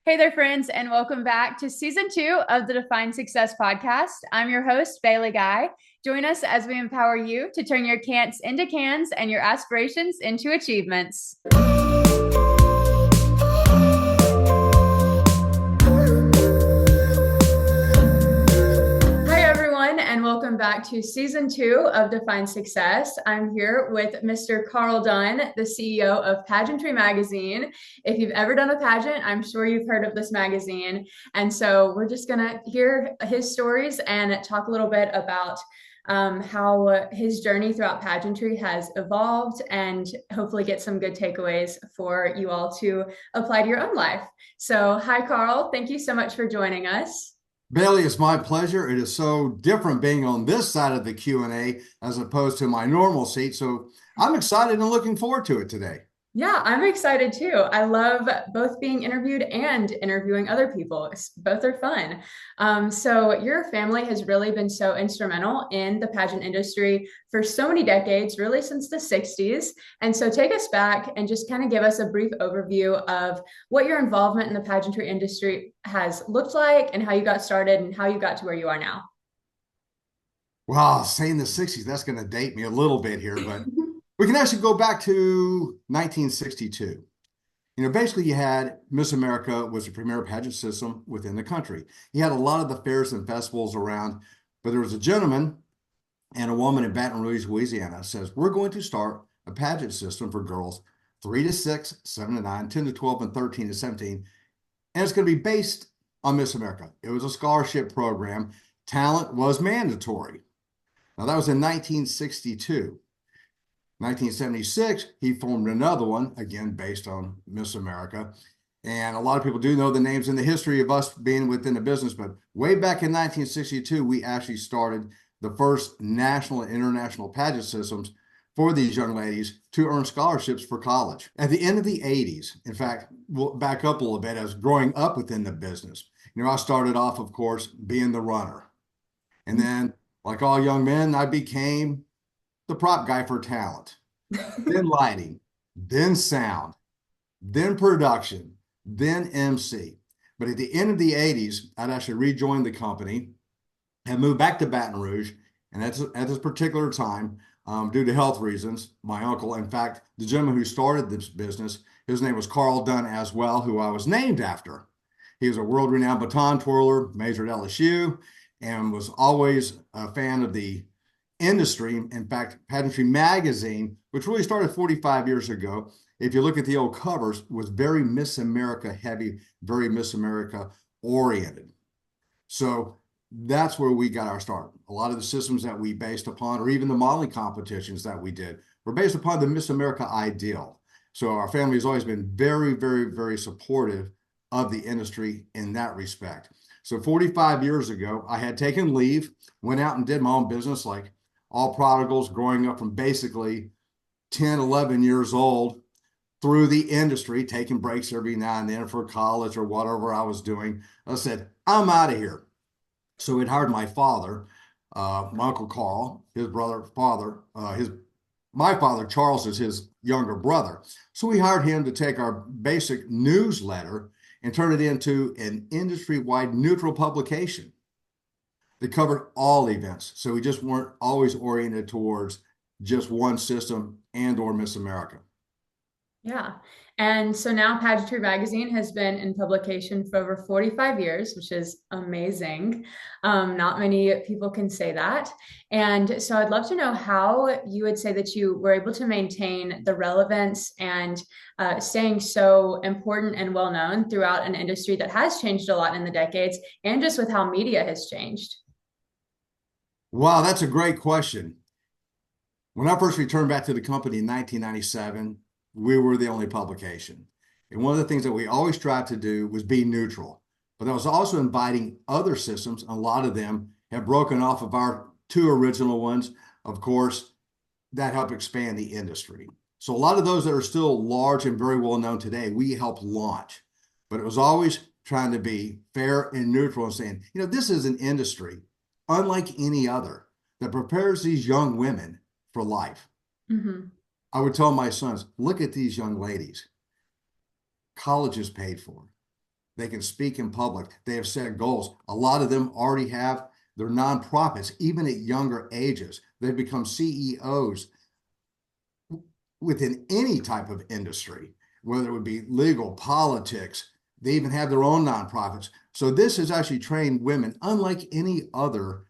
Hey there, friends, and welcome back to season 2 of the Define Success podcast. I'm your host, Bailey Guy. Join us as we empower you to turn your can'ts into cans and your aspirations into achievements. Hi, everyone, and welcome back to season 2 of Define Success. I'm here with Mr. Carl Dunn, the CEO of Pageantry magazine. If you've ever done a pageant, I'm sure you've heard of this magazine. And so we're just going to hear his stories and talk a little bit about how his journey throughout pageantry has evolved and hopefully get some good takeaways for you all to apply to your own life. So, hi, Carl. Thank you so much for joining us. Bailey, it's my pleasure. It is so different being on this side of the Q&A as opposed to my normal seat. So I'm excited and looking forward to it today. Yeah, I'm excited too. I love both being interviewed and interviewing other people. Both are fun. So your family has really been so instrumental in the pageant industry for so many decades, really since the 60s. And so take us back and just kind of give us a brief overview of what your involvement in the pageantry industry has looked like and how you got started and how you got to where you are now. Well, saying the 60s, that's going to date me a little bit here, but we can actually go back to 1962. Basically you had Miss America was the premier pageant system within the country. You had a lot of the fairs and festivals around, but there was a gentleman and a woman in Baton Rouge, Louisiana says, we're going to start a pageant system for girls 3 to 6, 7 to 9, 10 to 12, and 13 to 17. And it's going to be based on Miss America. It was a scholarship program. Talent was mandatory. Now, that was in 1962. 1976, he formed another one, again, based on Miss America. And a lot of people do know the names and the history of us being within the business, but way back in 1962, we actually started the first national and international pageant systems for these young ladies to earn scholarships for college. At the end of the 80s, in fact, we'll back up a little bit as growing up within the business. I started off, of course, being the runner. And then, like all young men, I became the prop guy for talent, then lighting, then sound, then production, then MC. But at the end of the 80s, I'd actually rejoined the company and moved back to Baton Rouge. And at this particular time, due to health reasons, my uncle, in fact, the gentleman who started this business, his name was Carl Dunn as well, who I was named after. He was a world-renowned baton twirler, majored at LSU, and was always a fan of the industry. In fact, Pageantry magazine, which really started 45 years ago, if you look at the old covers, was very Miss America heavy, very Miss America oriented. So that's where we got our start. A lot of the systems that we based upon, or even the modeling competitions that we did, were based upon the Miss America ideal. So our family has always been very, very, very supportive of the industry in that respect. So 45 years ago, I had taken leave, went out and did my own business like all prodigals growing up from basically 10, 11 years old through the industry, taking breaks every now and then for college or whatever I was doing. I said, I'm out of here. So we'd hired my father, my Uncle Carl, his brother, my father, Charles, is his younger brother. So we hired him to take our basic newsletter and turn it into an industry-wide neutral publication that covered all events. So we just weren't always oriented towards just one system and or Miss America. Yeah. And so now Pageantry Magazine has been in publication for over 45 years, which is amazing. Not many people can say that. And so I'd love to know how you would say that you were able to maintain the relevance and staying so important and well known throughout an industry that has changed a lot in the decades and just with how media has changed. Wow, that's a great question. When I first returned back to the company in 1997, we were the only publication. And one of the things that we always tried to do was be neutral. But I was also inviting other systems. A lot of them have broken off of our two original ones. Of course, that helped expand the industry. So a lot of those that are still large and very well known today, we helped launch. But it was always trying to be fair and neutral and saying, this is an industry unlike any other that prepares these young women for life. Mm-hmm. I would tell my sons, look at these young ladies. College is paid for. They can speak in public. They have set goals. A lot of them already have their nonprofits, even at younger ages. They've become CEOs within any type of industry, whether it would be legal, politics. They even have their own nonprofits. So this has actually trained women, unlike any other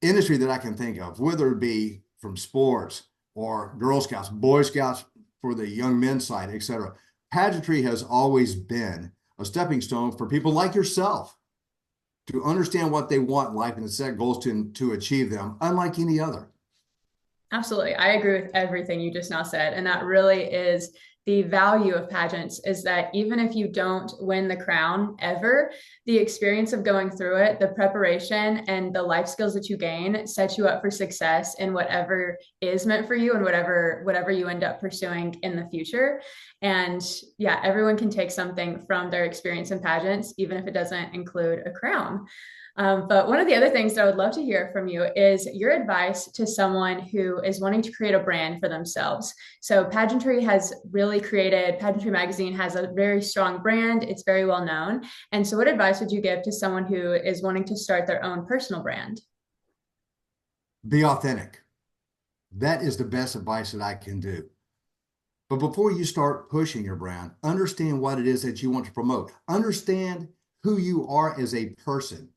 industry that I can think of, whether it be from sports or Girl Scouts, Boy Scouts for the young men's side, etc. Pageantry has always been a stepping stone for people like yourself to understand what they want in life and to set goals to achieve them, unlike any other. Absolutely. I agree with everything you just now said. And that really is the value of pageants, is that even if you don't win the crown ever, the experience of going through it, the preparation and the life skills that you gain set you up for success in whatever is meant for you and whatever you end up pursuing in the future. And yeah, everyone can take something from their experience in pageants, even if it doesn't include a crown. But one of the other things that I would love to hear from you is your advice to someone who is wanting to create a brand for themselves. So Pageantry magazine has a very strong brand. It's very well known. And so what advice would you give to someone who is wanting to start their own personal brand? Be authentic. That is the best advice that I can do. But before you start pushing your brand, understand what it is that you want to promote. Understand who you are as a person.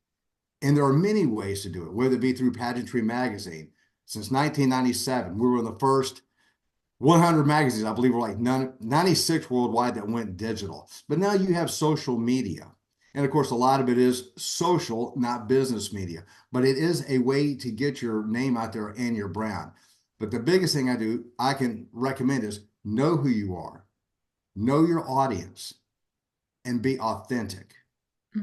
And there are many ways to do it, whether it be through Pageantry magazine. Since 1997, we were in the first 100 magazines. I believe we're like 96 worldwide that went digital. But now you have social media. And of course, a lot of it is social, not business media. But it is a way to get your name out there and your brand. But the biggest thing I can recommend is know who you are, know your audience, and be authentic.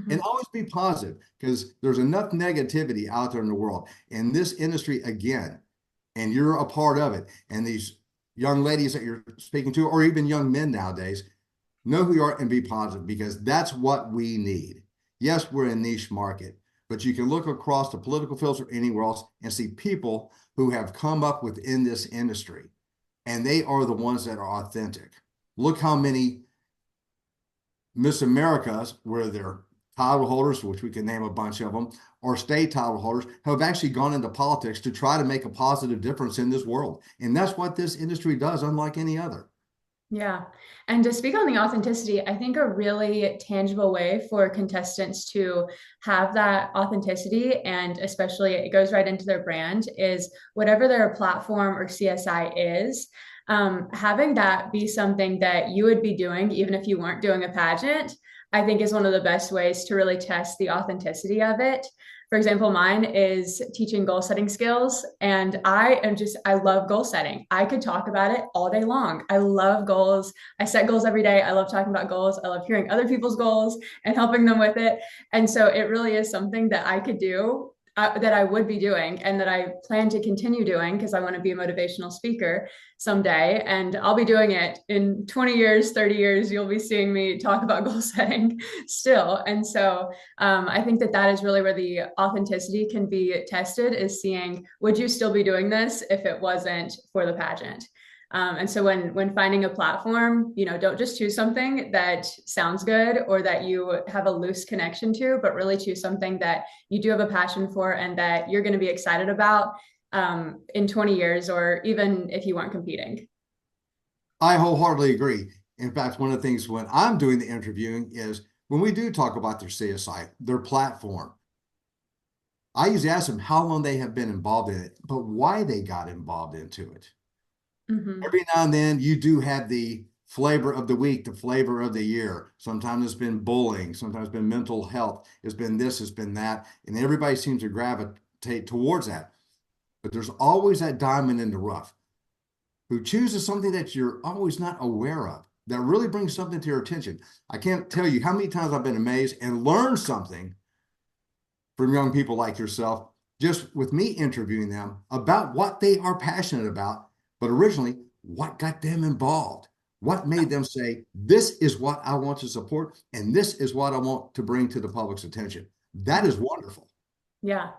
And always be positive, because there's enough negativity out there in the world. In this industry, again, and you're a part of it, and these young ladies that you're speaking to, or even young men nowadays, know who you are and be positive, because that's what we need. Yes, we're a niche market, but you can look across the political fields or anywhere else and see people who have come up within this industry, and they are the ones that are authentic. Look how many Miss Americas, where they're title holders, which we can name a bunch of them, or state title holders, have actually gone into politics to try to make a positive difference in this world. And that's what this industry does, unlike any other. Yeah. And to speak on the authenticity, I think a really tangible way for contestants to have that authenticity, and especially it goes right into their brand, is whatever their platform or CSI is, having that be something that you would be doing, even if you weren't doing a pageant, I think is one of the best ways to really test the authenticity of it. For example, mine is teaching goal setting skills. And I love goal setting. I could talk about it all day long. I love goals. I set goals every day. I love talking about goals. I love hearing other people's goals and helping them with it. And so it really is something that I could do, that I would be doing, and that I plan to continue doing, because I want to be a motivational speaker someday. And I'll be doing it in 20 years, 30 years. You'll be seeing me talk about goal setting still. And so I think that that is really where the authenticity can be tested, is seeing, would you still be doing this if it wasn't for the pageant? And so when finding a platform, don't just choose something that sounds good or that you have a loose connection to, but really choose something that you do have a passion for and that you're going to be excited about in 20 years, or even if you weren't competing. I wholeheartedly agree. In fact, one of the things when I'm doing the interviewing is when we do talk about their CSI, their platform, I usually ask them how long they have been involved in it, but why they got involved into it. Every now and then you do have the flavor of the week, the flavor of the year. Sometimes it's been bullying, sometimes it's been mental health, it's been this, it's been that, and everybody seems to gravitate towards that. But there's always that diamond in the rough who chooses something that you're always not aware of, that really brings something to your attention. I can't tell you how many times I've been amazed and learned something from young people like yourself, just with me interviewing them about what they are passionate about. But originally, what got them involved? What made them say, this is what I want to support, and this is what I want to bring to the public's attention? That is wonderful. Yeah.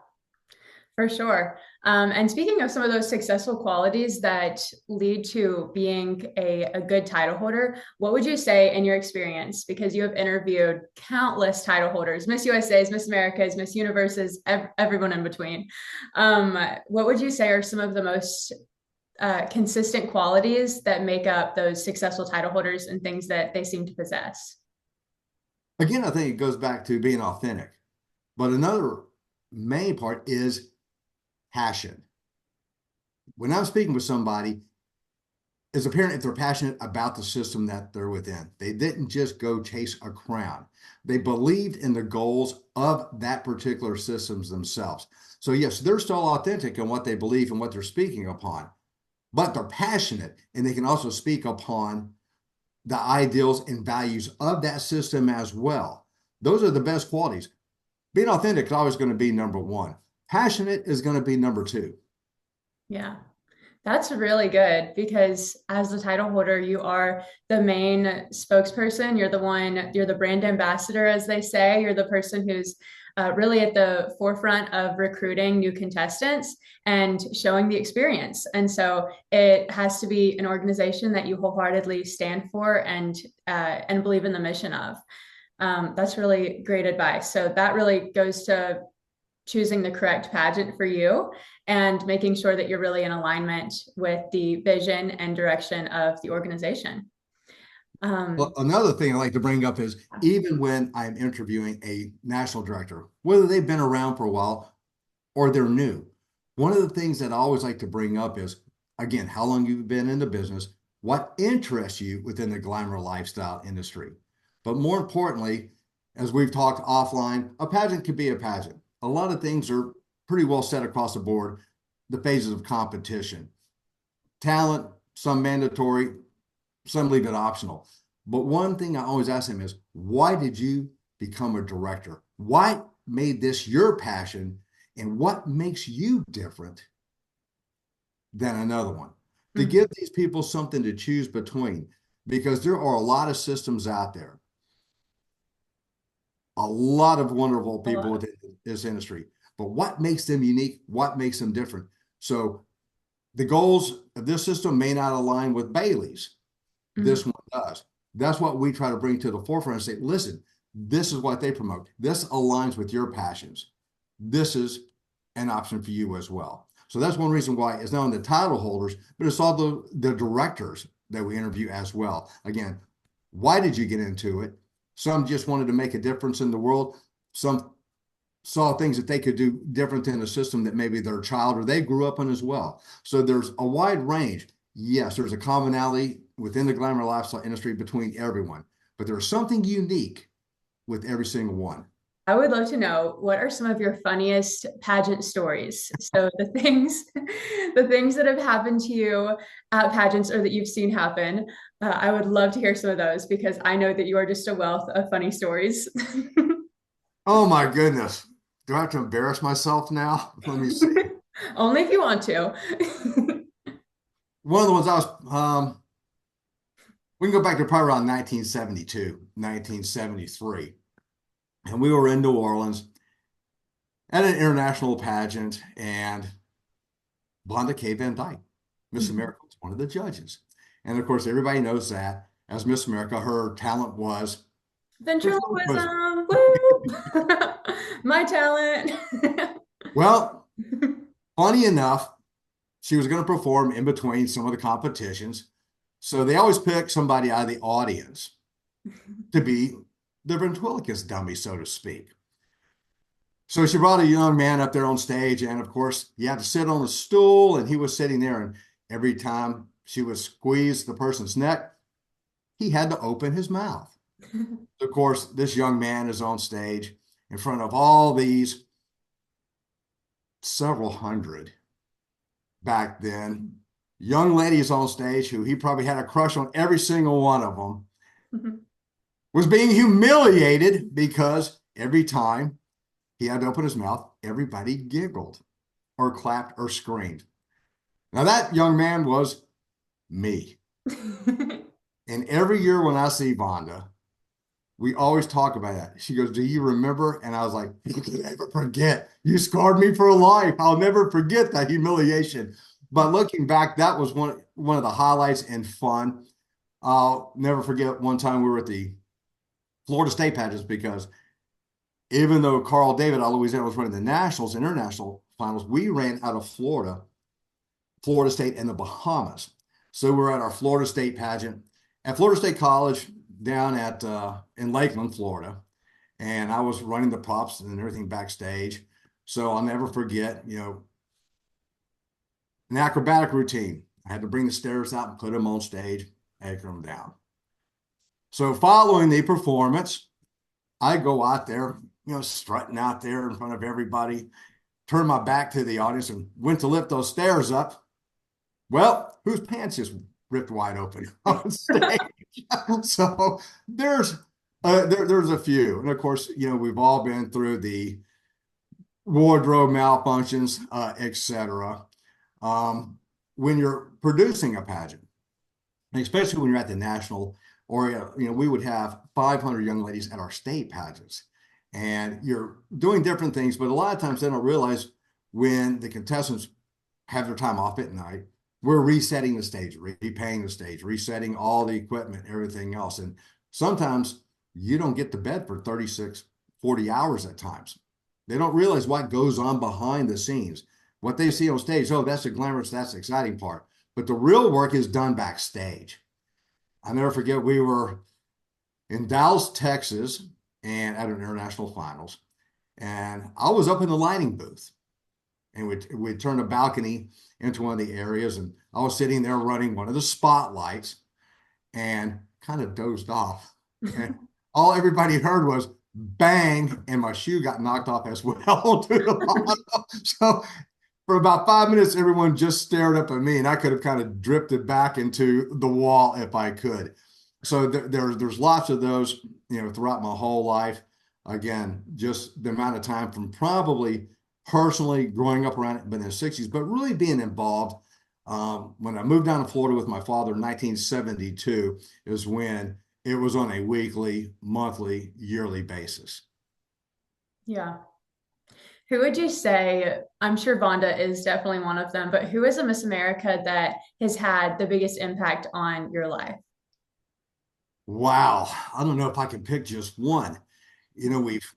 For sure. And speaking of some of those successful qualities that lead to being a good title holder, what would you say in your experience? Because you have interviewed countless title holders, Miss USA's, Miss America's, Miss Universe's, everyone in between. What would you say are some of the most consistent qualities that make up those successful title holders and things that they seem to possess? Again, I think it goes back to being authentic. But another main part is passion. When I'm speaking with somebody, it's apparent if they're passionate about the system that they're within. They didn't just go chase a crown. They believed in the goals of that particular systems themselves. So yes, they're still authentic in what they believe and what they're speaking upon, but they're passionate and they can also speak upon the ideals and values of that system as well. Those are the best qualities. Being authentic is always going to be number one. Passionate is going to be number two. Yeah. That's really good because as the title holder, you are the main spokesperson. You're the one, you're the brand ambassador, as they say. You're the person who's really at the forefront of recruiting new contestants and showing the experience. And so it has to be an organization that you wholeheartedly stand for and believe in the mission of. That's really great advice. So that really goes to choosing the correct pageant for you and making sure that you're really in alignment with the vision and direction of the organization. Well, another thing I like to bring up is even when I'm interviewing a national director, whether they've been around for a while or they're new, one of the things that I always like to bring up is, again, how long you've been in the business, what interests you within the glamour lifestyle industry. But more importantly, as we've talked offline, a pageant could be a pageant. A lot of things are pretty well set across the board, the phases of competition. Talent, some mandatory, some leave it optional. But one thing I always ask them is, why did you become a director? What made this your passion? And what makes you different than another one? To Mm-hmm. give these people something to choose between, because there are a lot of systems out there, a lot of wonderful A people lot. within this industry. But what makes them unique? What makes them different? So the goals of this system may not align with Bailey's. Mm-hmm. This one does. That's what we try to bring to the forefront and say, listen, this is what they promote. This aligns with your passions. This is an option for you as well. So that's one reason why it's not only the title holders, but it's all the directors that we interview as well. Again, why did you get into it? Some just wanted to make a difference in the world. Some saw things that they could do different in a system that maybe their child or they grew up in as well. So there's a wide range. Yes, there's a commonality within the glamour lifestyle industry between everyone, but there's something unique with every single one. I would love to know what are some of your funniest pageant stories. So the things that have happened to you at pageants or that you've seen happen. I would love to hear some of those because I know that you are just a wealth of funny stories. Oh my goodness. Do I have to embarrass myself now? Let me see. Only if you want to. One of the ones we can go back to probably around 1972, 1973. And we were in New Orleans at an international pageant, and Blonda K. Van Dyke, Miss America, was one of the judges. And of course, everybody knows that as Miss America, her talent was ventriloquism. Ventriloquism, woo! My talent. Well, funny enough, she was going to perform in between some of the competitions. So they always pick somebody out of the audience to be the ventriloquist dummy, so to speak. So she brought a young man up there on stage, and of course, you had to sit on a stool, and he was sitting there. And every time she would squeeze the person's neck, he had to open his mouth. Of course, this young man is on stage in front of all these several hundred back then young ladies on stage who he probably had a crush on every single one of them, was being humiliated because every time he had to open his mouth, everybody giggled or clapped or screamed. Now, that young man was me. And every year when I see Vonda, we always talk about that. She goes, do you remember? And I was like, you can never forget. You scarred me for life. I'll never forget that humiliation. But looking back, that was one of the highlights and fun. I'll never forget one time we were at the Florida State pageants because even though Carl David out of Louisiana was running the nationals, international finals, we ran out of Florida, Florida State, and the Bahamas. So we were at our Florida State pageant at Florida State College down at in Lakeland, Florida, and I was running the props and everything backstage. So I'll never forget, an acrobatic routine. I had to bring the stairs out and put them on stage, anchor them down. So following the performance, I go out there, strutting out there in front of everybody, turned my back to the audience and went to lift those stairs up. Well, whose pants just ripped wide open on stage? So there's a few. And of course, we've all been through the wardrobe malfunctions, etc. When you're producing a pageant, especially when you're at the national, or we would have 500 young ladies at our state pageants, and you're doing different things, but a lot of times they don't realize when the contestants have their time off at night, we're resetting the stage, repaying the stage, resetting all the equipment, everything else. And sometimes you don't get to bed for 36, 40 hours at times. They don't realize what goes on behind the scenes. What they see on stage, oh, that's the glamorous, that's the exciting part. But the real work is done backstage. I'll never forget, we were in Dallas, Texas, and at an international finals. And I was up in the lighting booth. And we'd turned a balcony into one of the areas. And I was sitting there running one of the spotlights and kind of dozed off. And all everybody heard was bang, and my shoe got knocked off as well to the bottom. So for about 5 minutes, everyone just stared up at me, and I could have kind of drifted back into the wall if I could. So there's lots of those, throughout my whole life. Again, just the amount of time from probably personally growing up around it in the 60s, but really being involved. When I moved down to Florida with my father in 1972 is when it was on a weekly, monthly, yearly basis. Yeah. Who would you say, I'm sure Vonda is definitely one of them, but who is a Miss America that has had the biggest impact on your life? Wow. I don't know if I can pick just one. We've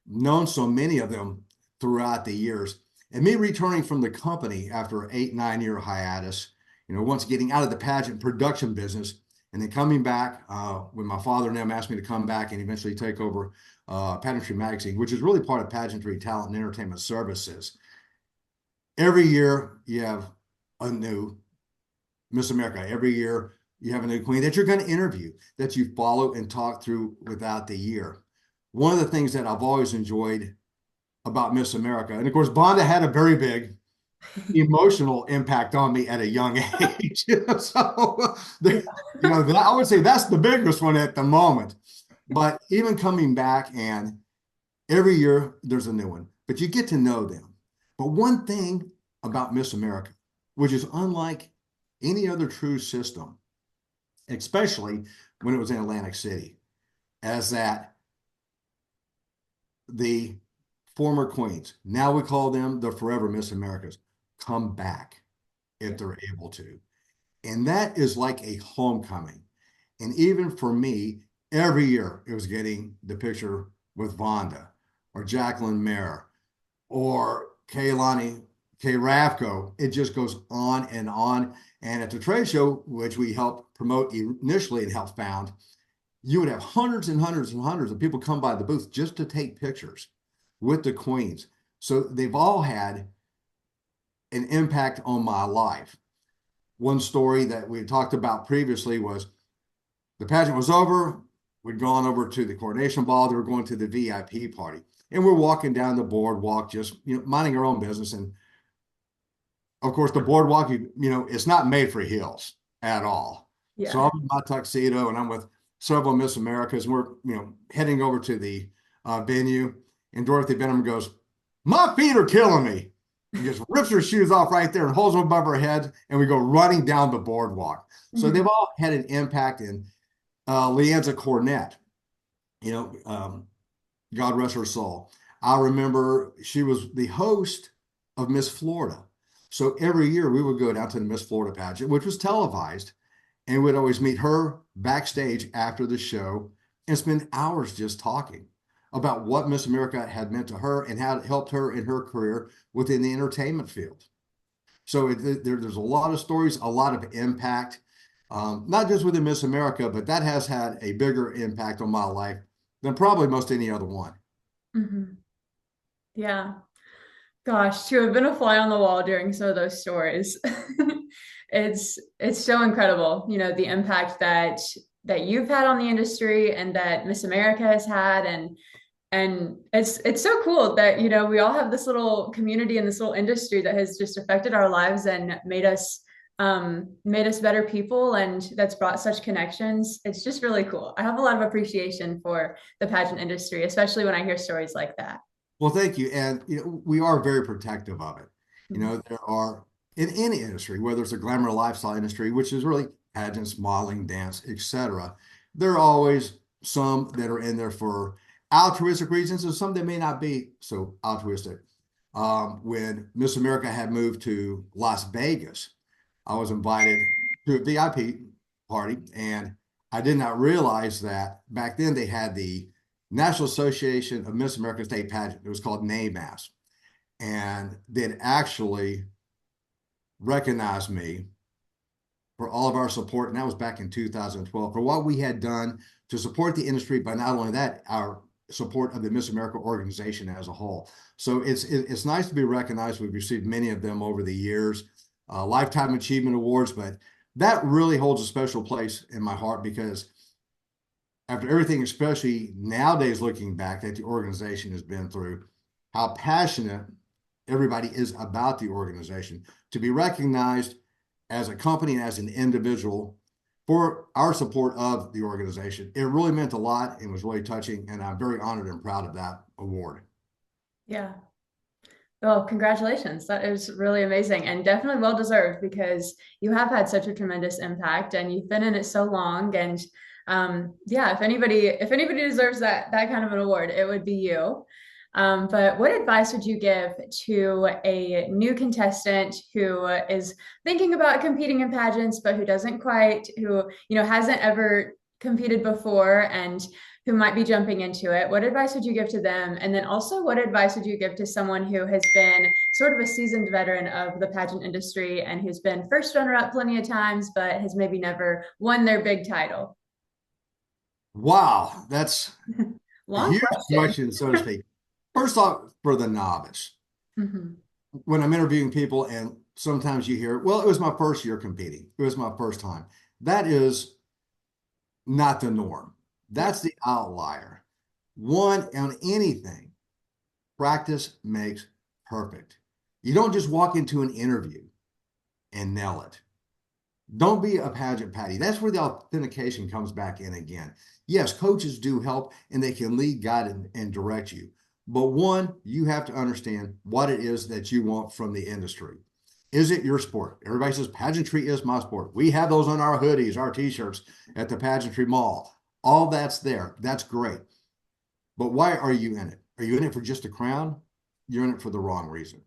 known so many of them throughout the years. And me returning from the company after an 8-9 year hiatus, once getting out of the pageant production business and then coming back when my father and them asked me to come back and eventually take over Pageantry magazine, which is really part of Pageantry Talent and Entertainment Services. Every year you have a new Miss America. Every year you have a new queen that you're going to interview, that you follow and talk through without the year. One of the things that I've always enjoyed about Miss America, and of course, Vonda had a very big emotional impact on me at a young age. So, I would say that's the biggest one at the moment. But even coming back, and every year there's a new one, but you get to know them. But one thing about Miss America, which is unlike any other true system, especially when it was in Atlantic City, is that the former queens, now we call them the forever Miss Americas, come back if they're able to. And that is like a homecoming. And even for me, every year it was getting the picture with Vonda or Jacqueline Mayer or Kaylani K. Rafko. It just goes on and on. And at the trade show, which we helped promote initially and helped found, you would have hundreds and hundreds and hundreds of people come by the booth just to take pictures with the queens. So they've all had an impact on my life. One story that we talked about previously was the pageant was over. We'd gone over to the coronation ball. They were going to the VIP party. And we're walking down the boardwalk, just minding our own business. And of course, the boardwalk, it's not made for heels at all. Yeah. So I'm in my tuxedo and I'm with several Miss Americas. And we're, heading over to the venue. And Dorothy Benham goes, "My feet are killing me." And just rips her shoes off right there and holds them above her head. And we go running down the boardwalk. So they've all had an impact in Leanza Cornett. you know, God rest her soul. I remember she was the host of Miss Florida. So every year we would go down to the Miss Florida pageant, which was televised, and we'd always meet her backstage after the show and spend hours just talking about what Miss America had meant to her and how it helped her in her career within the entertainment field. So there's a lot of stories, a lot of impact, not just within Miss America, but that has had a bigger impact on my life than probably most any other one. Hmm. Yeah. Gosh, to have been a fly on the wall during some of those stories, it's so incredible, the impact that you've had on the industry and that Miss America has had, and it's so cool that we all have this little community and this little industry that has just affected our lives and made us better people, and that's brought such connections. It's just really cool. I have a lot of appreciation for the pageant industry, especially when I hear stories like that. Well, thank you. And we are very protective of it. Mhm. There are in any industry, whether it's a glamour lifestyle industry, which is really pageants, modeling, dance, etc. There are always some that are in there for altruistic reasons, and some that may not be so altruistic. When Miss America had moved to Las Vegas, I was invited to a VIP party, and I did not realize that back then they had the National Association of Miss America State Pageant. It was called NAMAS. And they'd actually recognized me for all of our support. And that was back in 2012 for what we had done to support the industry, but not only that, our support of the Miss America organization as a whole. So it's nice to be recognized. We've received many of them over the years, lifetime achievement awards, but that really holds a special place in my heart because after everything, especially nowadays, looking back that the organization has been through, how passionate everybody is about the organization, to be recognized as a company and as an individual for our support of the organization. It really meant a lot and was really touching, and I'm very honored and proud of that award. Yeah. Well, congratulations. That is really amazing and definitely well deserved because you have had such a tremendous impact and you've been in it so long. And yeah, if anybody deserves that kind of an award, it would be you. But what advice would you give to a new contestant who is thinking about competing in pageants, but who hasn't ever competed before and who might be jumping into it? What advice would you give to them? And then also, what advice would you give to someone who has been sort of a seasoned veteran of the pageant industry and who's been first runner-up plenty of times, but has maybe never won their big title? Wow, that's a Long huge question. question, so to speak. First off, for the novice, Mhm. when I'm interviewing people, and sometimes you hear, well, it was my first year competing, it was my first time. That is not the norm. Yeah. That's the outlier. One, on anything, practice makes perfect. You don't just walk into an interview and nail it. Don't be a pageant patty. That's where the authentication comes back in again. Yes, coaches do help and they can lead, guide, and direct you. But one, you have to understand what it is that you want from the industry. Is it your sport? Everybody says pageantry is my sport. We have those on our hoodies, our t-shirts at the Pageantry Mall. All that's there. That's great. But why are you in it? Are you in it for just a crown? You're in it for the wrong reason.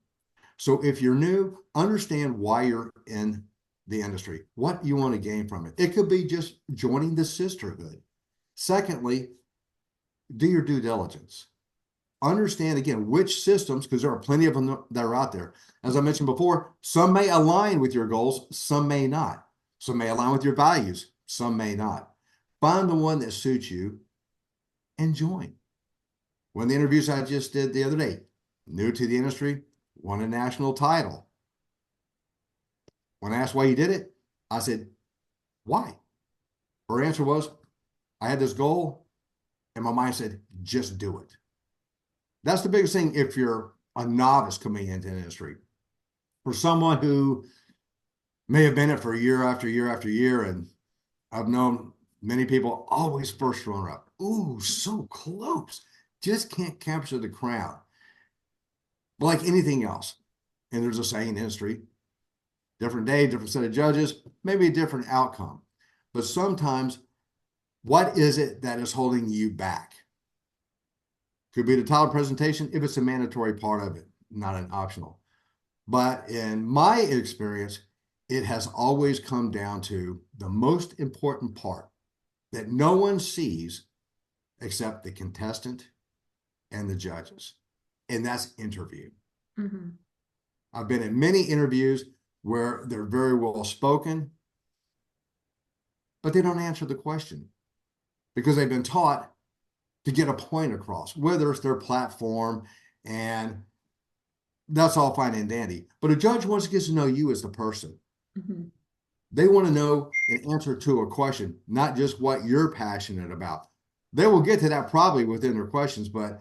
So if you're new, understand why you're in the industry, what you want to gain from it. It could be just joining the sisterhood. Secondly, do your due diligence. Understand again which systems, because there are plenty of them that are out there. As I mentioned before, some may align with your goals, some may not. Some may align with your values, some may not. Find the one that suits you and join. One of the interviews I just did the other day, new to the industry, won a national title. When I asked why you did it, I said, why? Her answer was, I had this goal, and my mind said, just do it. That's the biggest thing if you're a novice coming into the industry. For someone who may have been in it for year after year after year, and I've known many people always first runner up. Ooh, so close. Just can't capture the crowd. But like anything else, and there's a saying in industry, different day, different set of judges, maybe a different outcome. But sometimes, what is it that is holding you back? Could be the title presentation if it's a mandatory part of it, not an optional. But in my experience, it has always come down to the most important part that no one sees except the contestant and the judges, and that's interview. Mm-hmm. I've been in many interviews where they're very well spoken, but they don't answer the question because they've been taught to get a point across, whether it's their platform, and that's all fine and dandy. But a judge wants to get to know you as the person. Mm-hmm. They want to know an answer to a question, not just what you're passionate about. They will get to that probably within their questions, but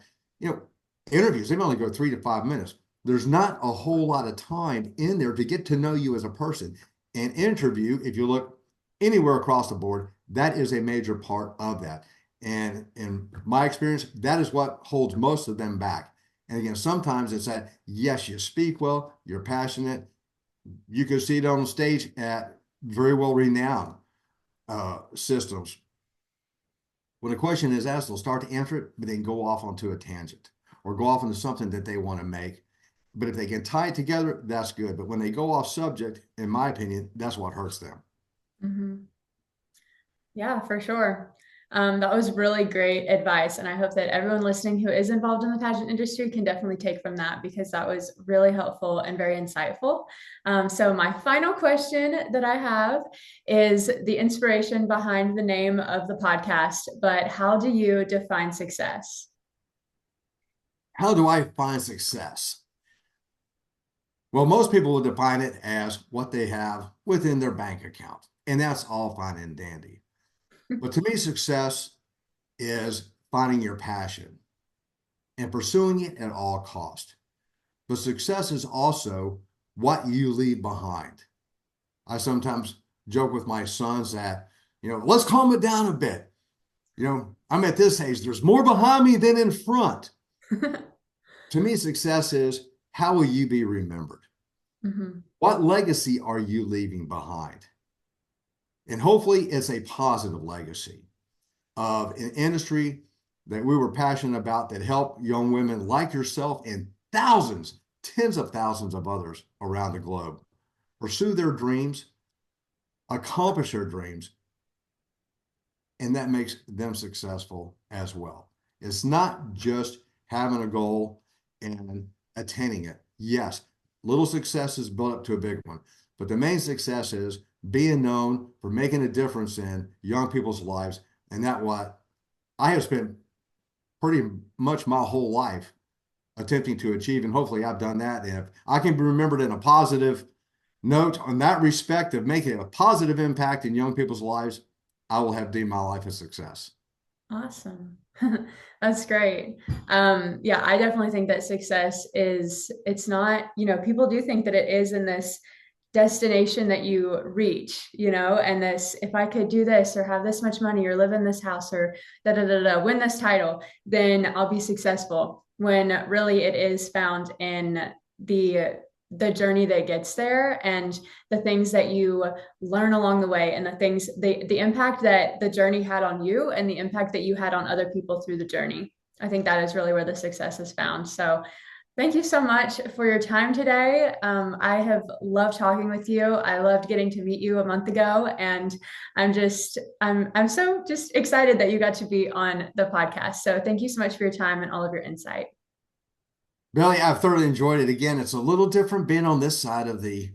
interviews, they only go 3 to 5 minutes. There's not a whole lot of time in there to get to know you as a person. An interview, if you look anywhere across the board, that is a major part of that. And in my experience, that is what holds most of them back. And again, sometimes it's that, yes, you speak well, you're passionate. You can see it on stage at very well renowned systems. When a question is asked, they'll start to answer it, but then go off onto a tangent or go off into something that they want to make. But if they can tie it together, that's good. But when they go off subject, in my opinion, that's what hurts them. Mm-hmm. Yeah, for sure. That was really great advice. And I hope that everyone listening who is involved in the pageant industry can definitely take from that, because that was really helpful and very insightful. So my final question that I have is the inspiration behind the name of the podcast, but how do you define success? How do I find success? Well, most people will define it as what they have within their bank account, and that's all fine and dandy. But to me, success is finding your passion and pursuing it at all cost. But success is also what you leave behind. I sometimes joke with my sons that, let's calm it down a bit. I'm at this age, there's more behind me than in front. To me, success is, how will you be remembered? Mm-hmm. What legacy are you leaving behind? And hopefully it's a positive legacy of an industry that we were passionate about, that helped young women like yourself and thousands, tens of thousands of others around the globe pursue their dreams, accomplish their dreams, and that makes them successful as well. It's not just having a goal and attaining it. Yes, little successes build up to a big one, but the main success is being known for making a difference in young people's lives. And that's what I have spent pretty much my whole life attempting to achieve. And hopefully I've done that. And if I can be remembered in a positive note on that respect of making a positive impact in young people's lives, I will have deemed my life a success. Awesome. That's great. Yeah, I definitely think that success it's not, people do think that it is in this destination that you reach, and this, if I could do this or have this much money or live in this house or win this title, then I'll be successful. When really it is found in the journey that gets there, and the things that you learn along the way, and the impact that the journey had on you and the impact that you had on other people through the journey. I think that is really where the success is found. So thank you so much for your time today. I have loved talking with you. I loved getting to meet you a month ago, and I'm so just excited that you got to be on the podcast. So thank you so much for your time and all of your insight. Billy, I've thoroughly enjoyed it. Again, it's a little different being on this side of the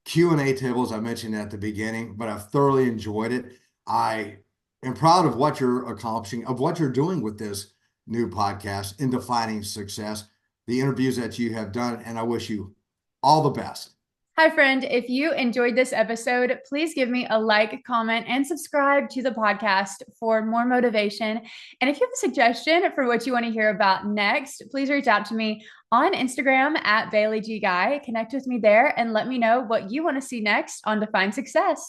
Q&A table, as I mentioned at the beginning, but I've thoroughly enjoyed it. I am proud of what you're accomplishing, of what you're doing with this new podcast in defining success, the interviews that you have done, and I wish you all the best. Hi, friend. If you enjoyed this episode, please give me a like, comment, and subscribe to the podcast for more motivation. And if you have a suggestion for what you want to hear about next, please reach out to me on Instagram at Bailey G Guy. Connect with me there and let me know what you want to see next on Define Success.